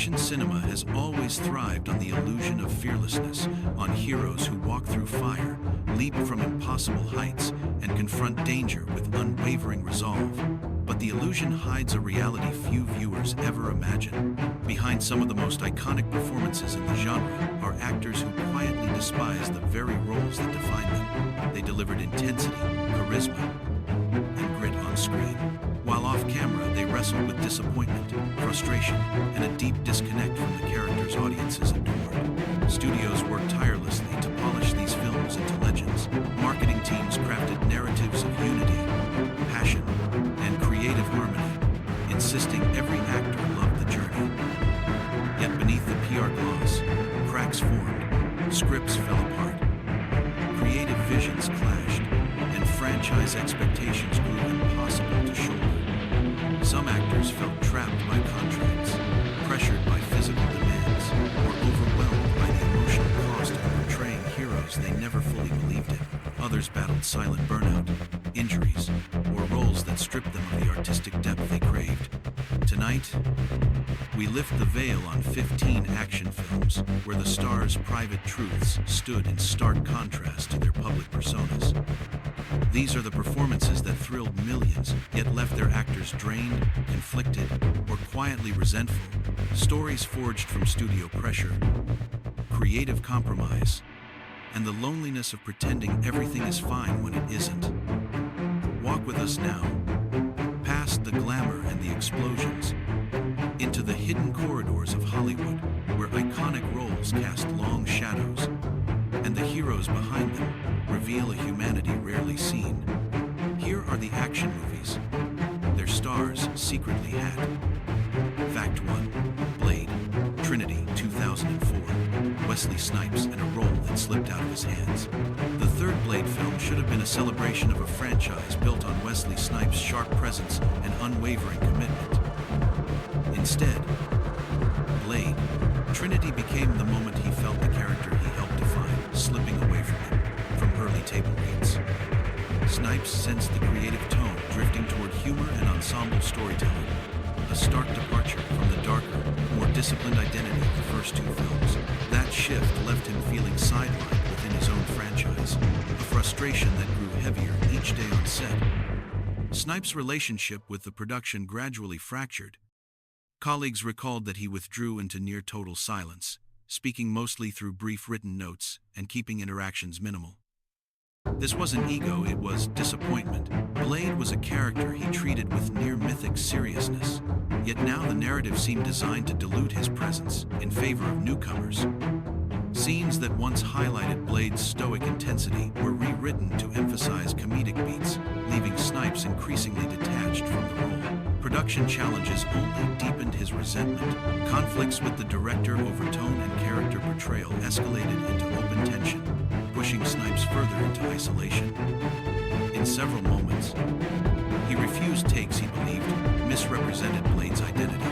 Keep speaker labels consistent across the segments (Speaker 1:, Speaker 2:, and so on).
Speaker 1: Action cinema has always thrived on the illusion of fearlessness, on heroes who walk through fire, leap from impossible heights, and confront danger with unwavering resolve. But the illusion hides a reality few viewers ever imagine. Behind some of the most iconic performances in the genre are actors who quietly despise the very roles that define them. They delivered intensity, charisma, and grit on screen. While off camera, they wrestled with disappointment, frustration, and a deep disconnect from the characters audiences adored. Studios worked tirelessly to polish these films into legends. Marketing teams crafted narratives of unity, passion, and creative harmony, insisting every actor loved the journey. Yet beneath the PR gloss, cracks formed, scripts fell apart, creative visions clashed, and franchise expectations grew impossible to shoulder. Some actors felt trapped by contracts, pressured by physical demands, or overwhelmed by the emotional cost of portraying heroes they never fully believed in. Others battled silent burnout, injuries, or roles that stripped them of the artistic depth they craved. Tonight, we lift the veil on 15 action films where the stars' private truths stood in stark contrast to their public personas. These are the performances that thrilled millions, yet left their actors drained, conflicted, or quietly resentful. Stories forged from studio pressure, creative compromise, and the loneliness of pretending everything is fine when it isn't. Walk with us now, past the glamour and the explosions, into the hidden corridors of Hollywood, where iconic roles cast long shadows, and the heroes behind them reveal a humanity rarely seen. Here are the action movies their stars secretly had. Fact 1. Blade, Trinity, 2004. Wesley Snipes and a role that slipped out of his hands. The third Blade film should have been a celebration of a franchise built on Wesley Snipes' sharp presence and unwavering commitment. Instead, Blade, Trinity became the moment he felt the character he helped define slipping away from him. From early table reads, Snipes sensed the creative tone drifting toward humor and ensemble storytelling, a stark departure from the darker, more disciplined identity of the first two films. That shift left him feeling sidelined within his own franchise, a frustration that grew heavier each day on set. Snipes' relationship with the production gradually fractured. Colleagues recalled that he withdrew into near-total silence, speaking mostly through brief written notes and keeping interactions minimal. This wasn't ego, it was disappointment. Blade was a character he treated with near-mythic seriousness, yet now the narrative seemed designed to dilute his presence in favor of newcomers. Scenes that once highlighted Blade's stoic intensity were rewritten to emphasize comedic beats, leaving Snipes increasingly detached from the role. Production challenges only deepened his resentment. Conflicts with the director over tone and character portrayal escalated into open tension, pushing Snipes further into isolation. In several moments, he refused takes he believed misrepresented Blade's identity,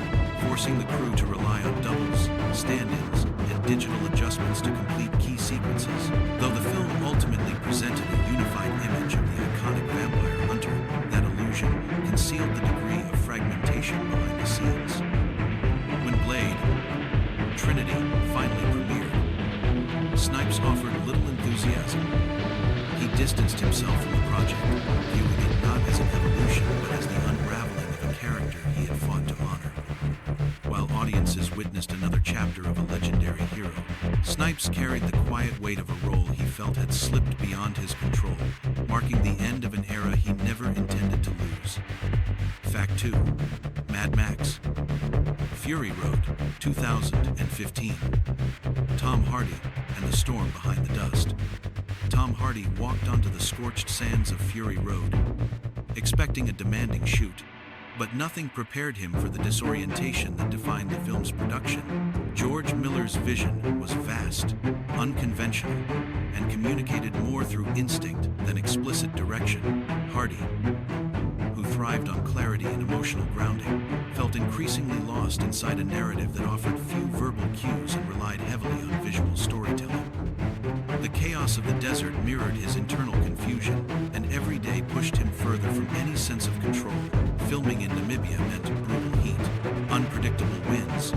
Speaker 1: forcing the crew to rely on doubles, stand-ins, and digital adjustments to complete key sequences. Though the film ultimately presented a unified image of the iconic vampire hunter, that illusion concealed the degree of fragmentation behind the scenes. When Blade, Trinity, finally premiered, Snipes offered little enthusiasm. He distanced himself from the project, viewing it not as an evolution but as the unraveling of a character he had fought to honor. While audiences witnessed another chapter of a legendary hero, Snipes carried the quiet weight of a role he felt had slipped beyond his control, marking the end of an era he never intended to lose. Fact 2. Mad Max, Fury Road, 2015. Tom Hardy and the storm behind the dust. Tom Hardy walked onto the scorched sands of Fury Road, expecting a demanding shoot, but nothing prepared him for the disorientation that defined the film's production. George Miller's vision was vast, unconventional, and communicated more through instinct than explicit direction. Hardy, who thrived on clarity and emotional grounding, felt increasingly lost inside a narrative that offered few verbal cues and relied heavily on visual storytelling. The chaos of the desert mirrored his internal confusion, and every day pushed him further from any sense of control. Filming in Namibia meant brutal heat, unpredictable winds,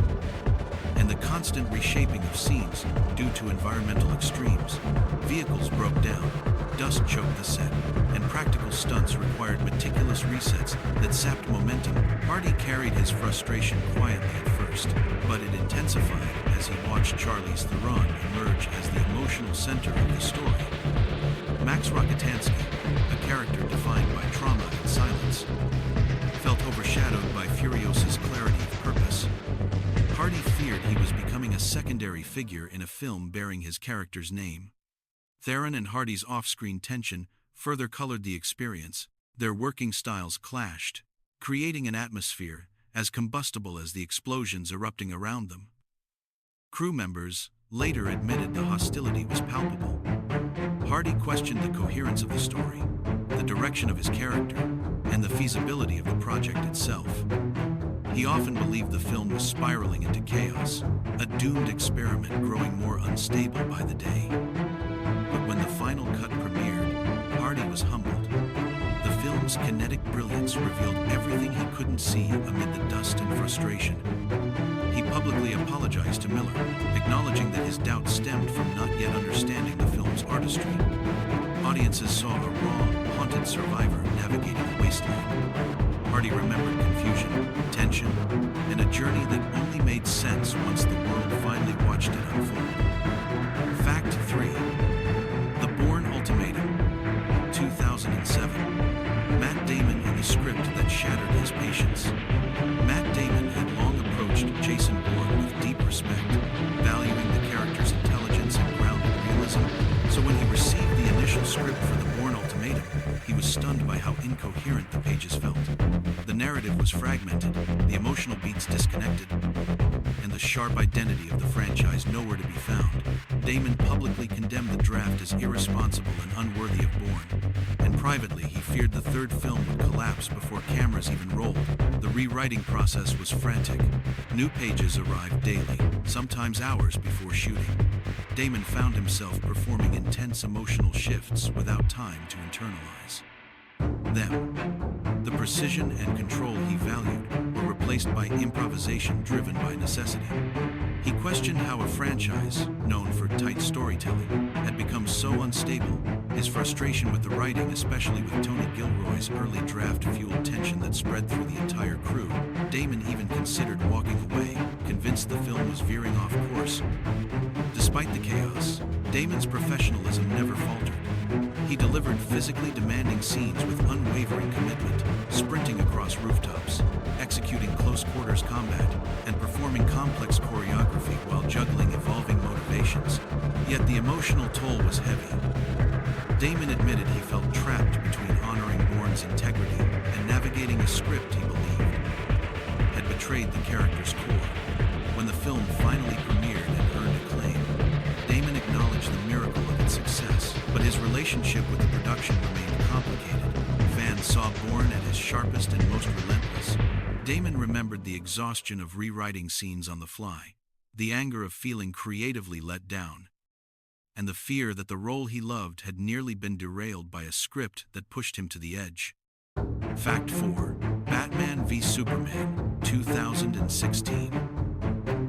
Speaker 1: constant reshaping of scenes due to environmental extremes. Vehicles broke down, dust choked the set, and practical stunts required meticulous resets that sapped momentum. Hardy carried his frustration quietly at first, but it intensified as he watched Charlize Theron emerge as the emotional center of the story. Max Rockatansky, a character defined by trauma and silence, felt overshadowed by Furios's clarity of purpose. Hardy feared he was becoming a secondary figure in a film bearing his character's name. Theron and Hardy's off-screen tension further colored the experience. Their working styles clashed, creating an atmosphere as combustible as the explosions erupting around them. Crew members later admitted the hostility was palpable. Hardy questioned the coherence of the story, the direction of his character, and the feasibility of the project itself. He often believed the film was spiraling into chaos, a doomed experiment growing more unstable by the day. But when the final cut premiered, Hardy was humbled. The film's kinetic brilliance revealed everything he couldn't see amid the dust and frustration. He publicly apologized to Miller, acknowledging that his doubts stemmed from not yet understanding the film's artistry. Audiences saw a raw, haunted survivor navigating a wasteland. Hardy remembered confusion, tension, and a journey that only made sense once the world finally watched it unfold. Fact 3. The Bourne Ultimatum, 2007. Matt Damon in the script that shattered his patience. Matt Damon had long approached Jason Bourne with deep respect, valuing the character's intelligence and grounded realism. So when he received the initial script for The Bourne Ultimatum, he was stunned by how incoherent the pages felt. The narrative was fragmented, the emotional beats disconnected, and the sharp identity of the franchise nowhere to be found. Damon publicly condemned the draft as irresponsible and unworthy of Bourne, and privately he feared the third film would collapse before cameras even rolled. The rewriting process was frantic. New pages arrived daily, sometimes hours before shooting. Damon found himself performing intense emotional shifts without time to internalize them. The precision and control he valued were replaced by improvisation driven by necessity. He questioned how a franchise, known for tight storytelling, had become so unstable. His frustration with the writing, especially with Tony Gilroy's early draft, fueled tension that spread through the entire crew. Damon even considered walking away, convinced the film was veering off course. Despite the chaos, Damon's professionalism never faltered. He delivered physically demanding scenes with unwavering commitment, sprinting across rooftops, executing close-quarters combat, and performing complex choreography while juggling evolving motivations. Yet the emotional toll was heavy. Damon admitted he felt trapped between honoring Bourne's integrity and navigating a script he believed had betrayed the character's core. When the film finally premiered and earned acclaim, Damon acknowledged the miracle of its success, but his relationship with the production remained complicated. Fans saw Bourne at his sharpest and most relentless. Damon remembered the exhaustion of rewriting scenes on the fly, the anger of feeling creatively let down, and the fear that the role he loved had nearly been derailed by a script that pushed him to the edge. Fact 4. Batman v Superman, 2016.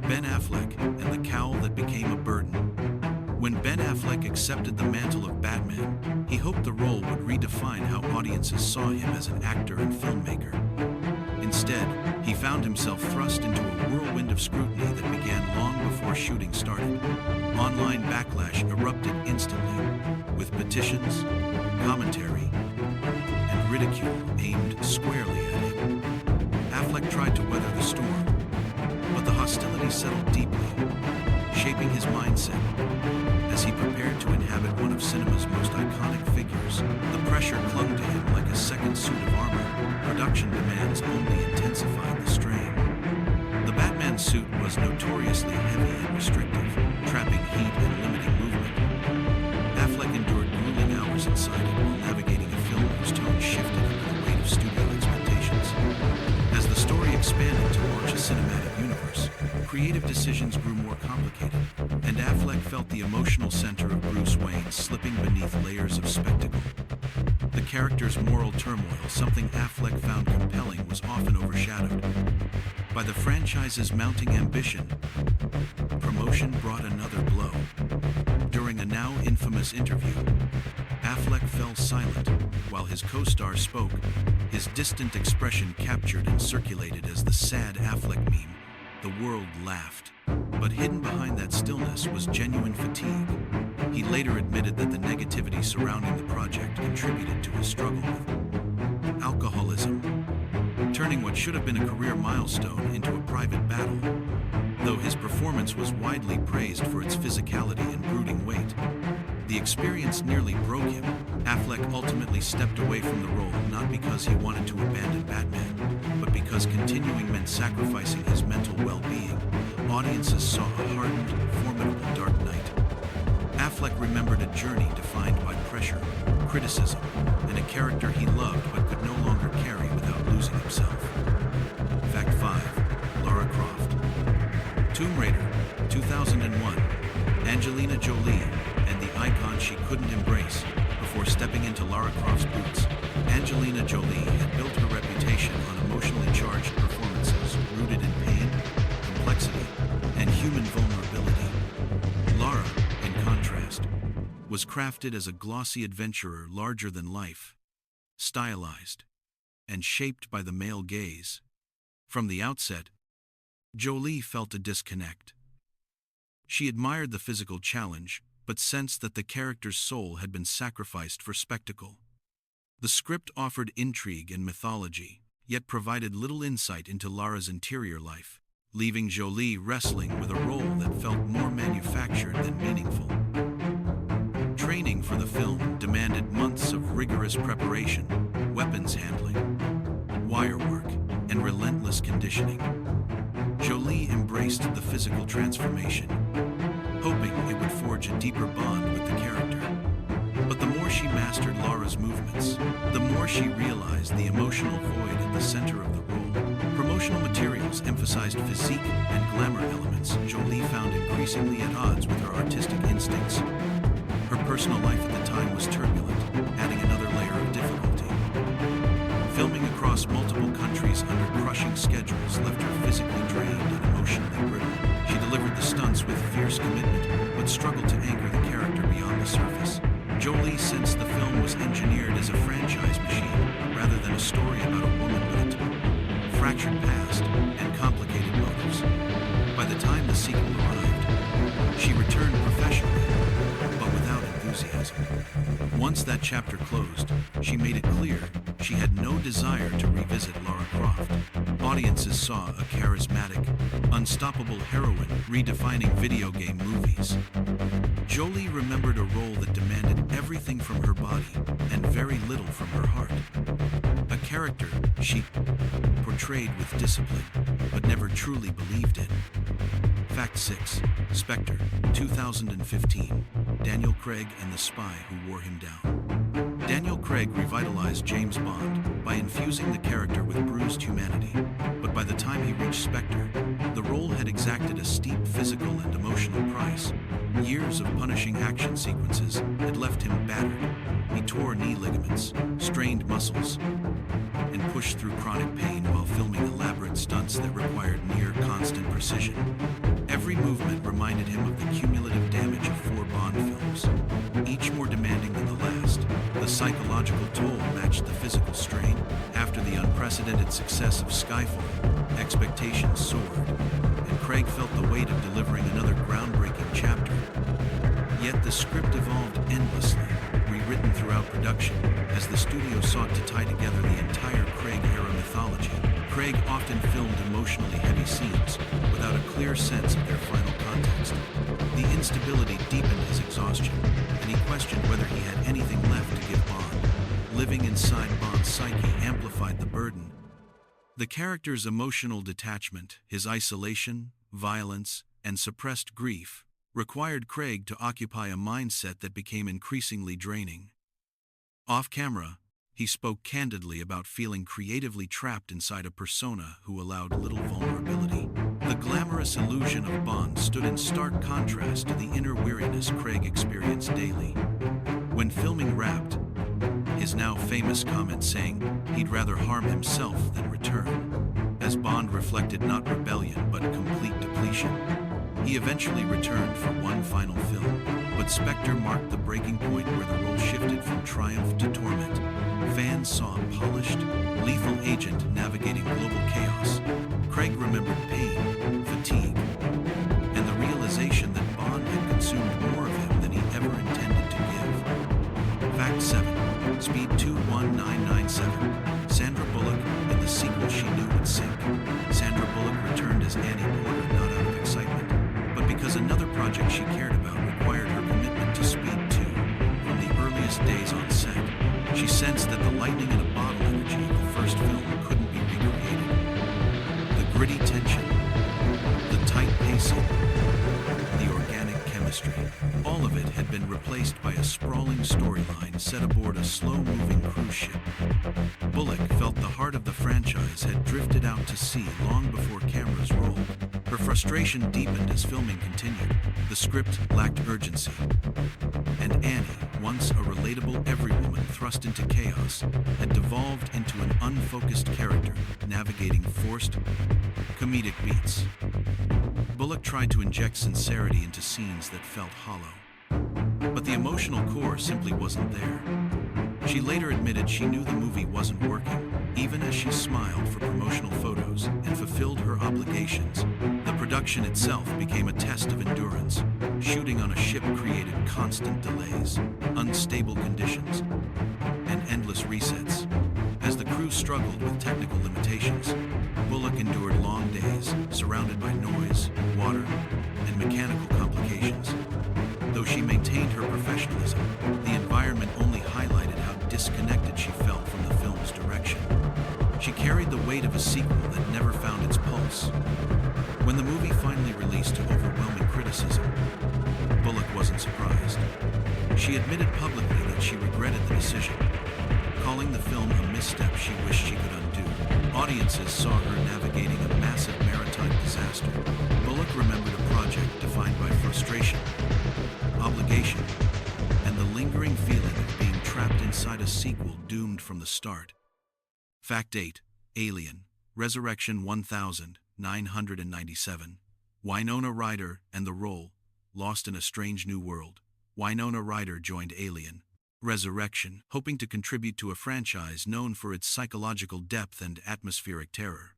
Speaker 1: Ben Affleck and the cowl that became a burden. When Ben Affleck accepted the mantle of Batman, he hoped the role would redefine how audiences saw him as an actor and filmmaker. Instead, he found himself thrust into a whirlwind of scrutiny that began long before shooting started. Online backlash erupted instantly, with petitions, commentary, and ridicule aimed squarely at him. Affleck tried to weather the storm, but the hostility settled deeply, shaping his mindset. As he prepared to inhabit one of cinema's most iconic figures, the pressure clung to him like a second suit of armor. Production demands only intensified the strain. The Batman suit was notoriously heavy and restrictive, trapping heat and limiting movement. Affleck endured grueling hours inside it while navigating a film whose tone shifted under the weight of studio expectations. As the story expanded to launch a cinematic universe, creative decisions grew more complicated, and Affleck felt the emotional center of Bruce Wayne slipping beneath layers of spectacle. The character's moral turmoil, something Affleck found compelling, was often overshadowed by the franchise's mounting ambition. promotion brought another blow. During a now infamous interview, Affleck fell silent while his co-star spoke, his distant expression captured and circulated as the sad Affleck meme. The world laughed. But hidden behind that stillness was genuine fatigue. He later admitted that the negativity surrounding the project contributed to his struggle with alcoholism, turning what should have been a career milestone into a private battle. Though his performance was widely praised for its physicality and brooding weight, the experience nearly broke him. Affleck ultimately stepped away from the role not because he wanted to abandon Batman, but because continuing meant sacrificing his mental well-being. Audiences saw a hardened, formidable Dark Knight. Affleck remembered a journey defined by pressure, criticism, and a character he loved but could no longer carry without losing himself. Fact 5. Lara Croft. Tomb Raider, 2001. Angelina Jolie, and the icon she couldn't embrace before stepping into Lara Croft's boots. Angelina Jolie had built her reputation on emotionally charged performances rooted in pain, complexity, and human vulnerability. Lara, in contrast, was crafted as a glossy adventurer larger than life, stylized, and shaped by the male gaze. From the outset, Jolie felt a disconnect. She admired the physical challenge, but sensed that the character's soul had been sacrificed for spectacle. The script offered intrigue and mythology, yet provided little insight into Lara's interior life, leaving Jolie wrestling with a role that felt more manufactured than meaningful. Training for the film demanded months of rigorous preparation, weapons handling, wire work, and relentless conditioning. Jolie embraced the physical transformation, hoping it would forge a deeper bond with the character. But the more she mastered Lara's movements, the more she realized the emotional void at the center of the role. Promotional materials emphasized physique and glamour elements Jolie found increasingly at odds with her artistic instincts. Her personal life at the time was turbulent, adding another layer of difficulty. Filming across multiple countries under crushing schedules left her physically drained and emotionally brittle. She delivered the stunts with fierce commitment, but struggled to anchor the character beyond the surface. Jolie sensed the film was engineered as a franchise machine, rather than a story about a woman with a fractured past and complicated motives. By the time the sequel arrived, she returned professionally, but without enthusiasm. Once that chapter closed, she made it clear she had no desire to revisit Lara Croft. Audiences saw a charismatic, unstoppable heroine redefining video game movies. Jolie remembered a role that demanded everything from her body and very little from her heart. A character she portrayed with discipline, but never truly believed in. Fact 6. Spectre, 2015. Daniel Craig and the spy who wore him down. Daniel Craig revitalized James Bond by infusing the character with bruised humanity, but by the time he reached Spectre, the role had exacted a steep physical and emotional price. Years of punishing action sequences had left him battered. He tore knee ligaments, strained muscles, and pushed through chronic pain while filming elaborate stunts that required near constant precision. Every movement reminded him of the cumulative damage of 4 Bond films, each more demanding than the last. The psychological toll matched the physical strain. After the unprecedented success of Skyfall, expectations soared, and Craig felt the weight of delivering another groundbreaking chapter. Yet the script evolved endlessly, rewritten throughout production, as the studio sought to tie together the entire Craig-era mythology. Craig often filmed emotionally heavy scenes without a clear sense of their final context. The instability deepened his exhaustion, and he questioned whether he had anything left to give Bond. Living inside Bond's psyche amplified the burden. The character's emotional detachment, his isolation, violence, and suppressed grief, required Craig to occupy a mindset that became increasingly draining. Off-camera, he spoke candidly about feeling creatively trapped inside a persona who allowed little vulnerability. The glamorous illusion of Bond stood in stark contrast to the inner weariness Craig experienced daily. When filming wrapped, his now famous comment saying he'd rather harm himself than return, as Bond reflected not rebellion but complete depletion. He eventually returned for one final film, but Spectre marked the breaking point where the role shifted from triumph to torment. Fans saw a polished, lethal agent navigating global chaos. Craig remembered pain, fatigue, and the realization that Bond had consumed more of him than he ever intended to give. Fact 7. Speed 21997. Sandra Bullock, in the sequel she knew would sink. Sandra Bullock returned as Annie Porter not out of excitement, but because another project she cared about required her commitment to Speed 2. From the earliest days on set, she sensed that the lightning in a bottle energy of the first film couldn't be recreated. The gritty tension, the tight pacing, the organic chemistry, all of it had been replaced by a sprawling storyline set aboard a slow-moving cruise ship. Bullock felt the heart of the franchise had drifted out to sea long before cameras rolled. Her frustration deepened as filming continued. The script lacked urgency, and Annie, once a relatable everywoman thrust into chaos, had devolved into an unfocused character navigating forced, comedic beats. Bullock tried to inject sincerity into scenes that felt hollow, but the emotional core simply wasn't there. She later admitted she knew the movie wasn't working, even as she smiled for promotional photos and fulfilled her obligations. The production itself became a test of endurance. Shooting on a ship created constant delays, unstable conditions, and endless resets. As the crew struggled with technical limitations, Bullock endured long days, surrounded by noise, water, and mechanical complications. Though she maintained her professionalism, the environment only highlighted how disconnected she felt from the film's direction. She carried the weight of a sequel that never found its pulse. When the movie finally released to overwhelming criticism, Bullock wasn't surprised. She admitted publicly that she regretted the decision, calling the film a misstep she wished she could undo. Audiences saw her navigating a massive maritime disaster. Bullock remembered a project defined by frustration, obligation, and the lingering feeling of being trapped inside a sequel doomed from the start. Fact 8. Alien, Resurrection 1997. Winona Ryder and the role, Lost in a Strange New World. Winona Ryder joined Alien, Resurrection, hoping to contribute to a franchise known for its psychological depth and atmospheric terror.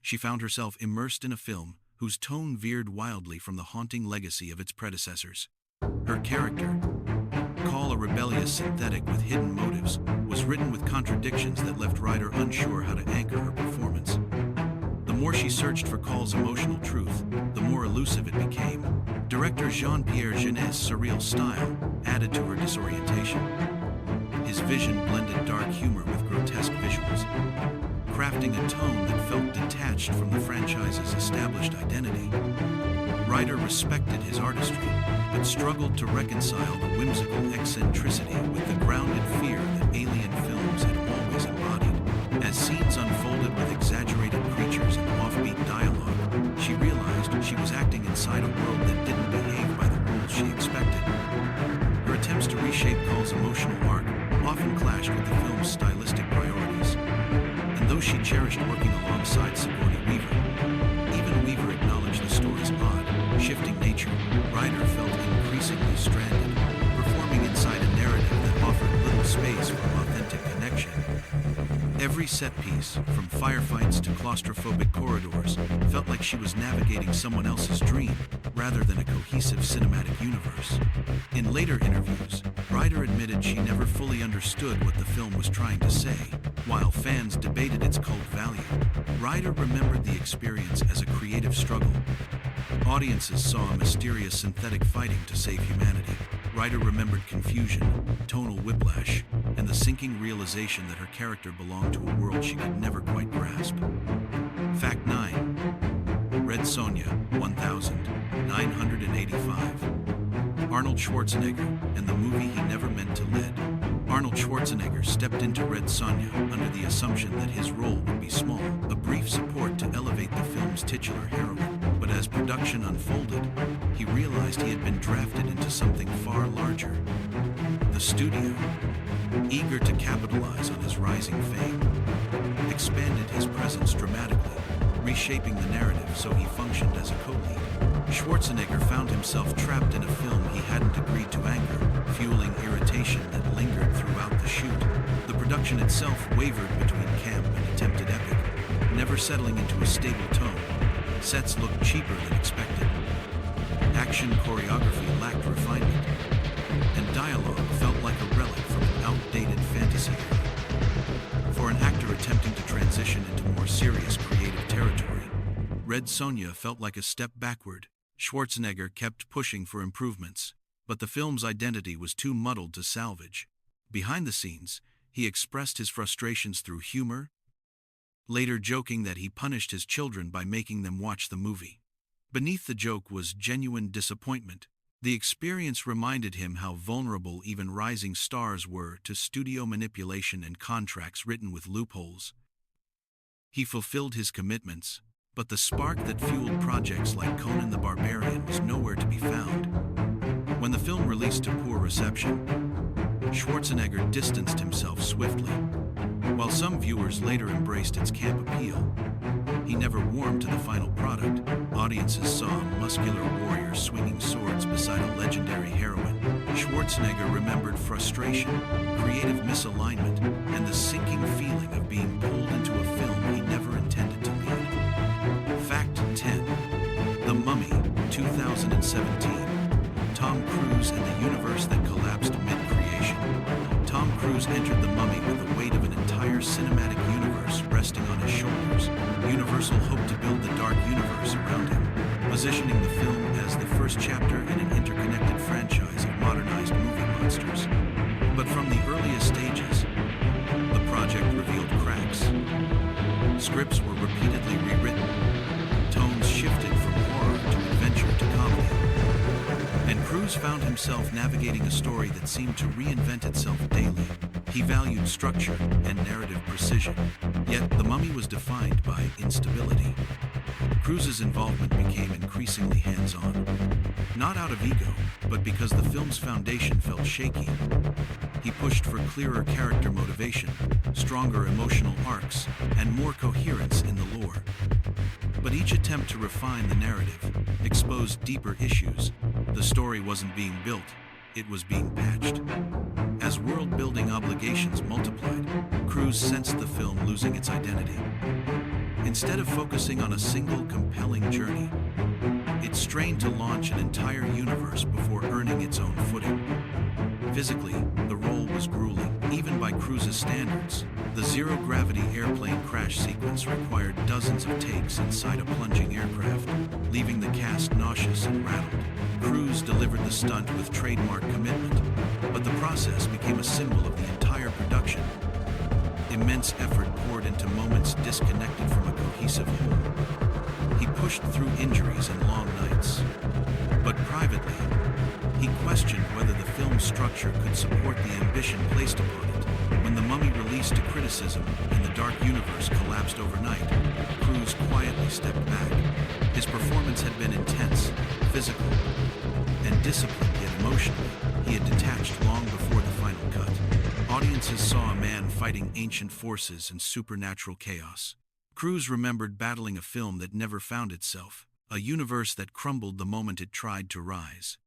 Speaker 1: She found herself immersed in a film whose tone veered wildly from the haunting legacy of its predecessors. Her character, call a rebellious synthetic with hidden motives, was written with contradictions that left Ryder unsure how to anchor her performance. The more she searched for Call's emotional truth, the more elusive it became. Director Jean-Pierre Jeunet's surreal style added to her disorientation. His vision blended dark humor with grotesque visuals, crafting a tone that felt detached from the franchise's established identity. Ryder respected his artistry, but struggled to reconcile the whimsical eccentricity with the grounded fear that Alien films had always embodied. As scenes unfolded with exaggerated creatures and offbeat dialogue, she realized she was acting inside a world that didn't behave by the rules she expected. Her attempts to reshape Call's emotional arc often clashed with the film's stylistic priorities. And though she cherished working alongside Sigourney Weaver, even Weaver acknowledged the story's odd, shifting nature. Ryder felt increasingly stranded, performing inside a narrative that offered little space for authentic connection. Every set piece, from firefights to claustrophobic corridors, felt like she was navigating someone else's dream, rather than a cohesive cinematic universe. In later interviews, Ryder admitted she never fully understood what the film was trying to say. While fans debated its cult value, Ryder remembered the experience as a creative struggle. Audiences saw a mysterious synthetic fighting to save humanity. Ryder remembered confusion, tonal whiplash, and the sinking realization that her character belonged to a world she could never quite grasp. Fact 9. Red Sonja, 1985. Arnold Schwarzenegger and the movie he never meant to lead. Arnold Schwarzenegger stepped into Red Sonja under the assumption that his role would be small, a brief support to elevate the film's titular heroine. But as production unfolded, he realized he had been drafted into something far larger. The studio, eager to capitalize on his rising fame, expanded his presence dramatically, reshaping the narrative so he functioned as a co-lead. Schwarzenegger found himself trapped in a film he hadn't agreed to anchor, fueling irritation that lingered throughout the shoot. The production itself wavered between camp and attempted epic, never settling into a stable tone. Sets looked cheaper than expected. Action choreography lacked refinement, and dialogue felt like a relic from an outdated fantasy era. For an actor attempting to transition into more serious creative territory, Red Sonja felt like a step backward. Schwarzenegger kept pushing for improvements, but the film's identity was too muddled to salvage. Behind the scenes, he expressed his frustrations through humor, later joking that he punished his children by making them watch the movie. Beneath the joke was genuine disappointment. The experience reminded him how vulnerable even rising stars were to studio manipulation and contracts written with loopholes. He fulfilled his commitments, but the spark that fueled projects like Conan the Barbarian was nowhere to be found. When the film released to poor reception, Schwarzenegger distanced himself swiftly. While some viewers later embraced its camp appeal, he never warmed to the final product. Audiences saw a muscular warrior swinging swords beside a legendary heroine. Schwarzenegger remembered frustration, creative misalignment, and the sinking feeling of being pulled into a film he never intended to lead. Fact 10. The Mummy, 2017. Tom Cruise and the universe that collapsed mid-creation. Tom Cruise entered The Mummy with the weight of an entire cinematic universe resting on his shoulders. Universal hoped to build the dark universe around him, positioning the film as the first chapter in an interconnected franchise of modernized movie monsters. But from the earliest stages, the project revealed cracks. Scripts were repeatedly rewritten, tones shifted from horror to adventure to comedy, and Cruise found himself navigating a story that seemed to reinvent itself daily. He valued structure and narrative precision, yet The Mummy was defined by instability. Cruise's involvement became increasingly hands-on, not out of ego, but because the film's foundation felt shaky. He pushed for clearer character motivation, stronger emotional arcs, and more coherence in the lore. But each attempt to refine the narrative exposed deeper issues. The story wasn't being built, it was being patched. As world-building obligations multiplied, Cruise sensed the film losing its identity. Instead of focusing on a single compelling journey, it strained to launch an entire universe before earning its own footing. Physically, the role was grueling, even by Cruise's standards. The zero-gravity airplane crash sequence required dozens of takes inside a plunging aircraft, leaving the cast nauseous and rattled. Cruise delivered the stunt with trademark commitment, but the process became a symbol of the entire production. Immense effort poured into moments disconnected from a cohesive whole. He pushed through injuries and long nights, but privately, he questioned whether the film's structure could support the ambition placed upon it. When The Mummy released to criticism and the dark universe collapsed overnight, Cruise quietly stepped back. His performance had been intense, physical, and disciplined yet emotionally. He had detached long before the final cut. Audiences saw a man fighting ancient forces and supernatural chaos. Cruise remembered battling a film that never found itself, a universe that crumbled the moment it tried to rise.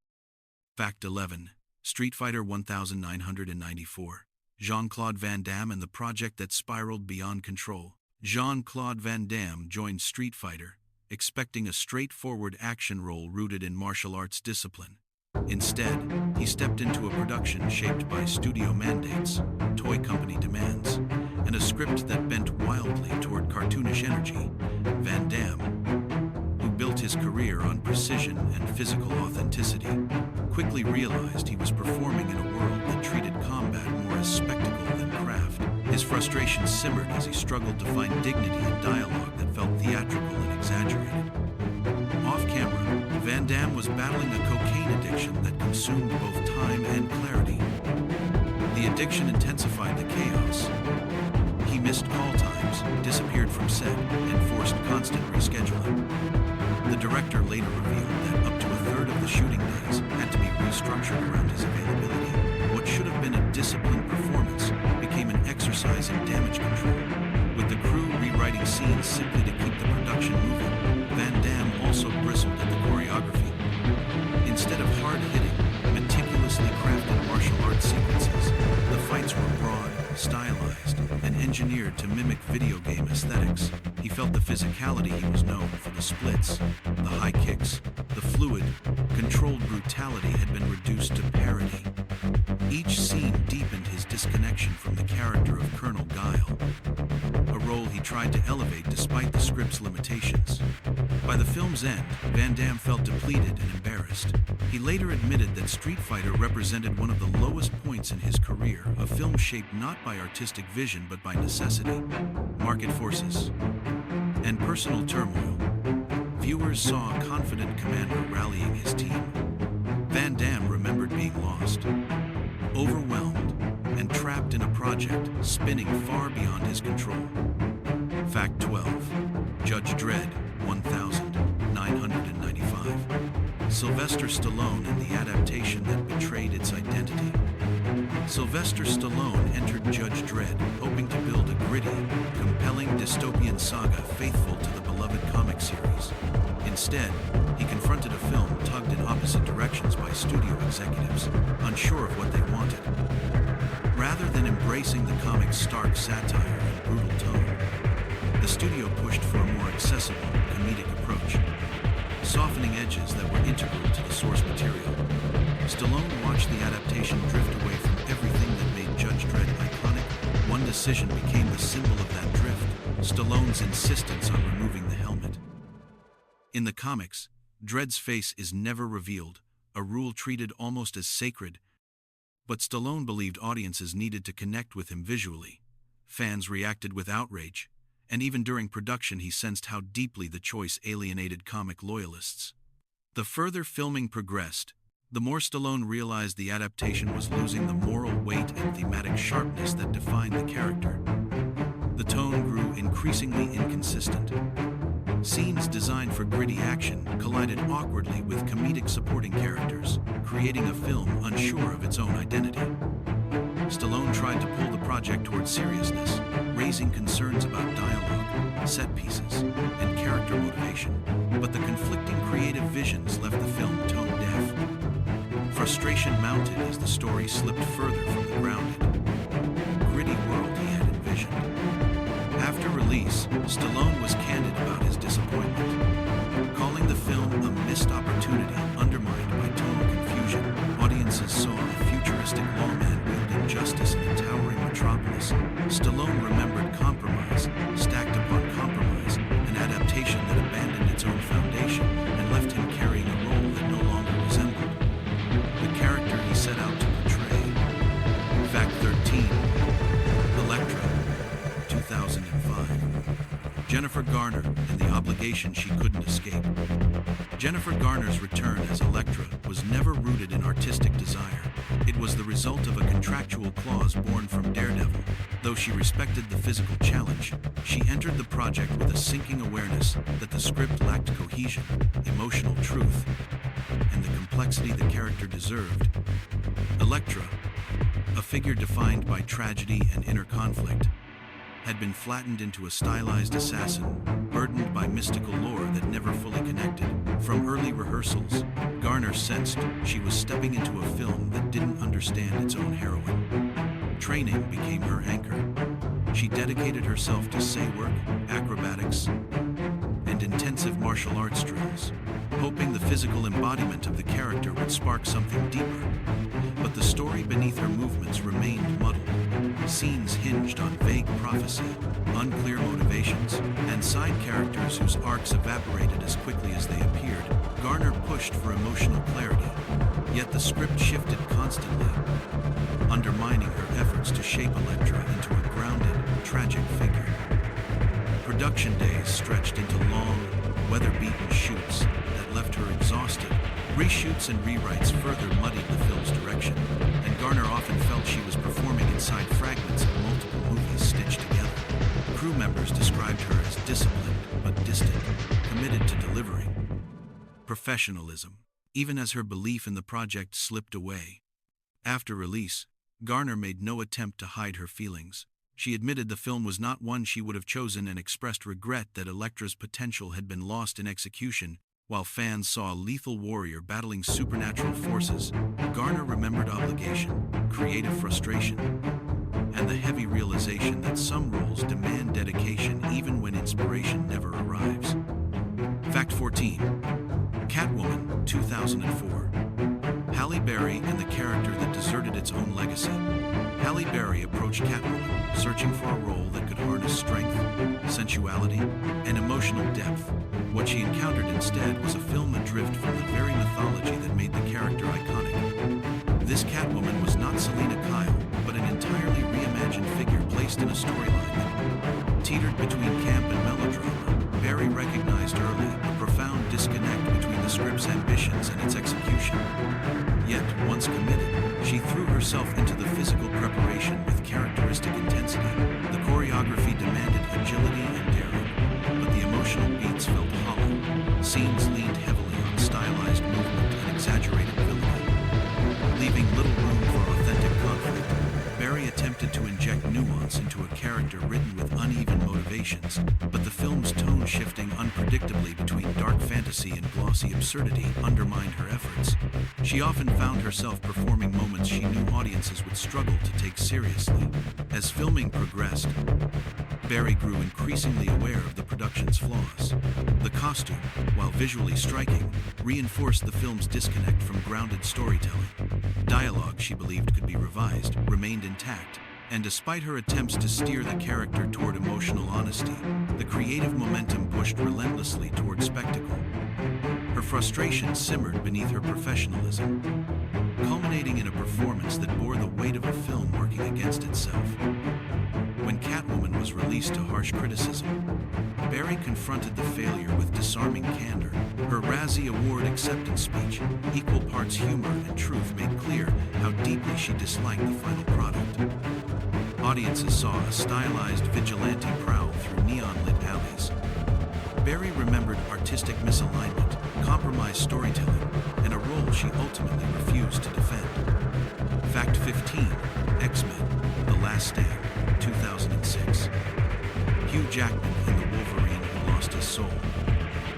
Speaker 1: Fact 11. Street Fighter 1994. Jean-Claude Van Damme and the project that spiraled beyond control. Jean-Claude Van Damme joined Street Fighter, expecting a straightforward action role rooted in martial arts discipline. Instead, he stepped into a production shaped by studio mandates, toy company demands, and a script that bent wildly toward cartoonish energy. Van Damme, who built his career on precision and physical authenticity, quickly realized he was performing in a world that treated combat more as spectacle than craft. His frustration simmered as he struggled to find dignity in dialogue that felt theatrical and exaggerated. Off-camera, Van Damme was battling a cocaine addiction that consumed both time and clarity. The addiction intensified the chaos. He missed call times, disappeared from set, and forced constant rescheduling. The director later revealed that up to a third of the shooting days had to be restructured around his availability. What should have been a disciplined performance became an exercise in damage control, with the crew rewriting scenes simply to keep the production moving. Van Damme also bristled at the choreography video game aesthetics. He felt the physicality he was known for, the splits, the high kicks, the fluid, controlled brutality had been reduced to parody. Each scene deepened his disconnection from the character of Colonel Guile, a role he tried to elevate despite the script's limitations. By the film's end, Van Damme felt depleted and embarrassed. He later admitted that Street Fighter represented one of the lowest points in his career, a film shaped not by artistic vision but by necessity, market forces, and personal turmoil. Viewers saw a confident commander rallying his team. Van Damme remembered being lost, overwhelmed, and trapped in a project spinning far beyond his control. Fact 12. Judge Dredd, 1995. Sylvester Stallone and the adaptation that betrayed its identity. Sylvester Stallone entered Judge Dredd, hoping to build a gritty, compelling dystopian saga faithful to the beloved comic series. Instead, he confronted a film tugged in opposite directions by studio executives, unsure of what they wanted. Rather than embracing the comic's stark satire and brutal tone, the studio pushed for a more accessible, comedic approach, softening edges that were integral to the source material. Stallone watched the adaptation drift away from everything that made Judge Dredd iconic. One decision became the symbol of that drift: Stallone's insistence on removing the helmet. In the comics, Dredd's face is never revealed, a rule treated almost as sacred, but Stallone believed audiences needed to connect with him visually. Fans reacted with outrage, and even during production he sensed how deeply the choice alienated comic loyalists. The further filming progressed, the more Stallone realized the adaptation was losing the moral weight and thematic sharpness that defined the character. The tone grew increasingly inconsistent. Scenes designed for gritty action collided awkwardly with comedic supporting characters, creating a film unsure of its own identity. Stallone tried to pull the project towards seriousness, raising concerns about dialogue, set pieces, and character motivation, but the conflicting creative visions left the film tone-deaf. Frustration mounted as the story slipped further from the grounded, gritty world he had envisioned. After release, Stallone was candid about his disappointment, calling the film a missed opportunity undermined by tonal confusion. Audiences saw a futuristic lawman wielding justice in a towering metropolis. Stallone remembered compromise, stacked upon compromise, an adaptation that abandoned its own foundation and left him carrying a role that no longer resembled the character he set out to portray. Fact 13. Elektra, 2005. Jennifer Garner and the obligation she couldn't escape. Jennifer Garner's return as Elektra was never rooted in artistic desire. It was the result of a contractual clause born from Daredevil. Though she respected the physical challenge, she entered the project with a sinking awareness that the script lacked cohesion, emotional truth, and the complexity the character deserved. Elektra, a figure defined by tragedy and inner conflict, had been flattened into a stylized assassin, burdened by mystical lore that never fully connected. From early rehearsals, Garner sensed she was stepping into a film that didn't understand its own heroine. Training became her anchor. She dedicated herself to say work, acrobatics, and intensive martial arts drills, hoping the physical embodiment of the character would spark something deeper. But the story beneath her movements remained muddled. Scenes hinged on vague prophecy, unclear motivations, and side characters whose arcs evaporated as quickly as they appeared. Garner pushed for emotional clarity, yet the script shifted constantly, undermining her efforts to shape Elektra into a grounded, tragic figure. Production days stretched into long, weather-beaten shoots that left her exhausted. Reshoots and rewrites further muddied the film's direction, and Garner often felt she was performing inside fragments of multiple movies stitched together. Crew members described her as disciplined but distant, committed to delivering professionalism, even as her belief in the project slipped away. After release, Garner made no attempt to hide her feelings. She admitted the film was not one she would have chosen and expressed regret that Elektra's potential had been lost in execution. While fans saw a lethal warrior battling supernatural forces, Garner remembered obligation, creative frustration, and the heavy realization that some roles demand dedication even when inspiration never arrives. Fact 14. Catwoman, 2004. Halle Berry and the character that deserted its own legacy. Halle Berry approached Catwoman, searching for a role that could harness strength, sensuality, and emotional depth. What she encountered instead was a film adrift from the very mythology that made the character iconic. This Catwoman was not Selina Kyle, but an entirely reimagined figure placed in a storyline that teetered between camp and melodrama. Berry recognized early a profound disconnect between the script's ambitions and its execution. Yet, once committed, she threw herself into the physical preparation with characteristic intensity. The choreography demanded agility and daring, but the emotional beats felt hollow. Scenes leaned heavily on stylized movement and exaggerated villainy, leaving little room for authentic conflict. Berry attempted to inject nuance into a character written with uneven motivations, but the film's tone shifting unpredictably between dark fantasy and glossy absurdity undermined her efforts. She often found herself performing moments she knew audiences would struggle to take seriously. As filming progressed, Berry grew increasingly aware of the production's flaws. The costume, while visually striking, reinforced the film's disconnect from grounded storytelling. Dialogue she believed could be revised remained intact, and despite her attempts to steer the character toward emotional honesty, the creative momentum pushed relentlessly toward spectacle. Her frustration simmered beneath her professionalism, culminating in a performance that bore the weight of a film working against itself. When Catwoman was released to harsh criticism, Berry confronted the failure with disarming candor. Her Razzie Award acceptance speech, equal parts humor and truth, made clear how deeply she disliked the final product. Audiences saw a stylized vigilante prowl through neon-lit alleys. Berry remembered artistic misalignment, compromised storytelling, and a role she ultimately refused to defend. Fact 15. X-Men: The Last Stand, 2006. Hugh Jackman in The Wolverine Who Lost His Soul.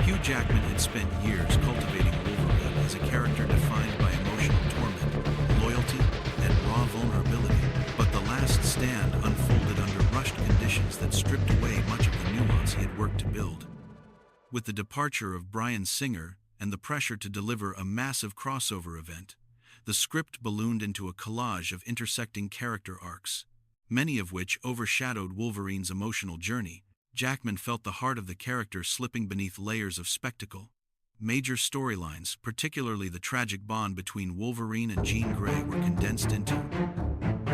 Speaker 1: Hugh Jackman had spent years cultivating Wolverine as a character defined by emotional torment, loyalty, and raw vulnerability. But The Last Stand unfolded under rushed conditions that stripped away much of the nuance he had worked to build. With the departure of Bryan Singer and the pressure to deliver a massive crossover event, the script ballooned into a collage of intersecting character arcs, many of which overshadowed Wolverine's emotional journey. Jackman felt the heart of the character slipping beneath layers of spectacle. Major storylines, particularly the tragic bond between Wolverine and Jean Grey, were condensed into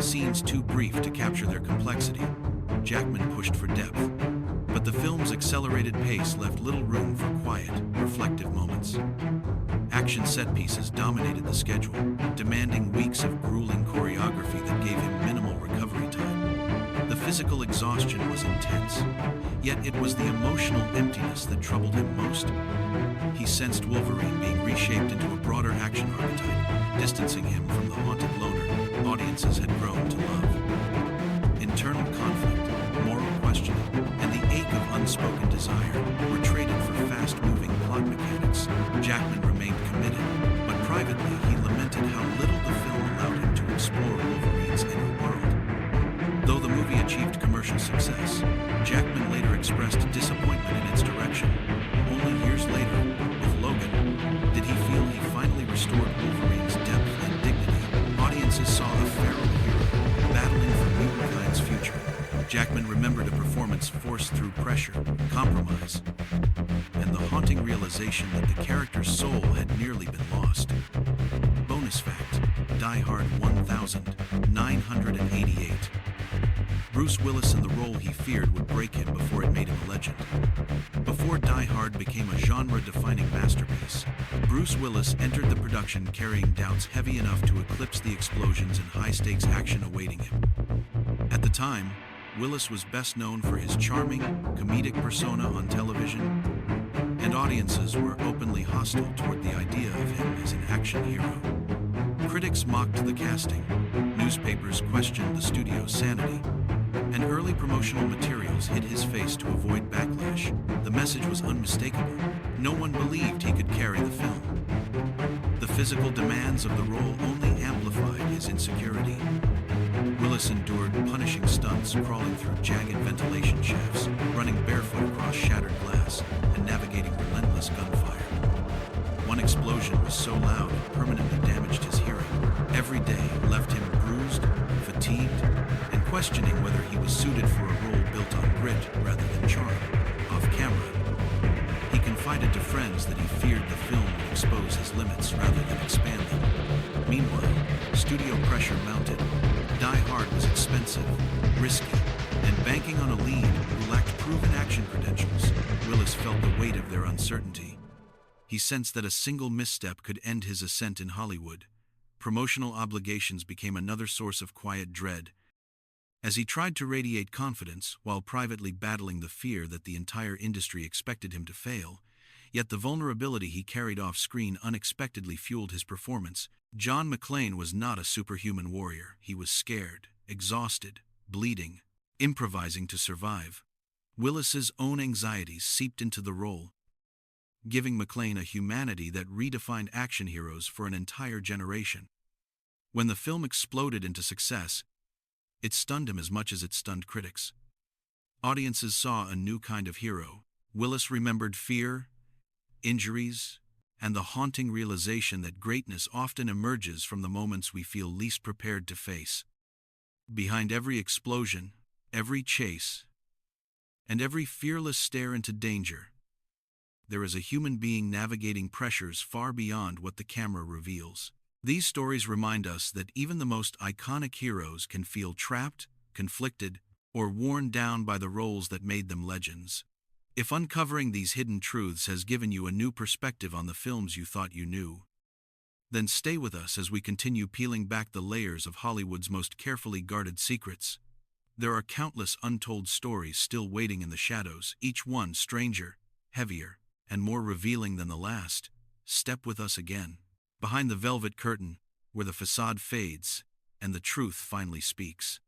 Speaker 1: scenes too brief to capture their complexity. Jackman pushed for depth, but the film's accelerated pace left little room for quiet, reflective moments. Action set pieces dominated the schedule, demanding weeks of grueling choreography that gave him minimal recovery time. The physical exhaustion was intense, yet it was the emotional emptiness that troubled him most. He sensed Wolverine being reshaped into a broader action archetype, distancing him from the haunted loner audiences had grown to love. Internal conflict, moral questioning, and the ache of unspoken desire were traded for fast-moving plot mechanics. Jackman remained committed, but privately he lamented how little the film allowed him to explore Wolverine's inner world. Though the movie achieved commercial success, Jackman later expressed disappointment in its direction. Only years later, with Logan, did he feel he finally restored Wolverine's depth and dignity. Audiences saw a feral hero battling for humankind's future. Jackman remembered a performance forced through pressure, compromise, and the haunting realization that the character's soul had nearly been lost. Bonus fact: Die Hard 1988. Bruce Willis in the role he feared would break him before it made him a legend. Before Die Hard became a genre-defining masterpiece, Bruce Willis entered the production carrying doubts heavy enough to eclipse the explosions and high-stakes action awaiting him. At the time, Willis was best known for his charming, comedic persona on television, and audiences were openly hostile toward the idea of him as an action hero. Critics mocked the casting, newspapers questioned the studio's sanity, and early promotional materials hid his face to avoid backlash. The message was unmistakable. No one believed he could carry the film. The physical demands of the role only amplified his insecurity. Willis endured punishing stunts crawling through jagged ventilation shafts, running barefoot across shattered glass, and navigating relentless gunfire. One explosion was so loud it permanently damaged his hearing. Every day left him bruised, fatigued, and questioning whether he was suited for a role built on grit rather than charm. Off camera, he confided to friends that he feared the film would expose his limits rather than expand them. Meanwhile, studio pressure mounted. Die Hard was expensive, risky, and banking on a lead who lacked proven action credentials. Willis felt the weight of their uncertainty. He sensed that a single misstep could end his ascent in Hollywood. Promotional obligations became another source of quiet dread. As he tried to radiate confidence while privately battling the fear that the entire industry expected him to fail, yet the vulnerability he carried off-screen unexpectedly fueled his performance. John McClane was not a superhuman warrior. He was scared, exhausted, bleeding, improvising to survive. Willis's own anxieties seeped into the role, giving McClane a humanity that redefined action heroes for an entire generation. When the film exploded into success, it stunned him as much as it stunned critics. Audiences saw a new kind of hero. Willis remembered fear, injuries, and the haunting realization that greatness often emerges from the moments we feel least prepared to face. Behind every explosion, every chase, and every fearless stare into danger, there is a human being navigating pressures far beyond what the camera reveals. These stories remind us that even the most iconic heroes can feel trapped, conflicted, or worn down by the roles that made them legends. If uncovering these hidden truths has given you a new perspective on the films you thought you knew, then stay with us as we continue peeling back the layers of Hollywood's most carefully guarded secrets. There are countless untold stories still waiting in the shadows, each one stranger, heavier, and more revealing than the last. Step with us again, behind the velvet curtain, where the facade fades and the truth finally speaks.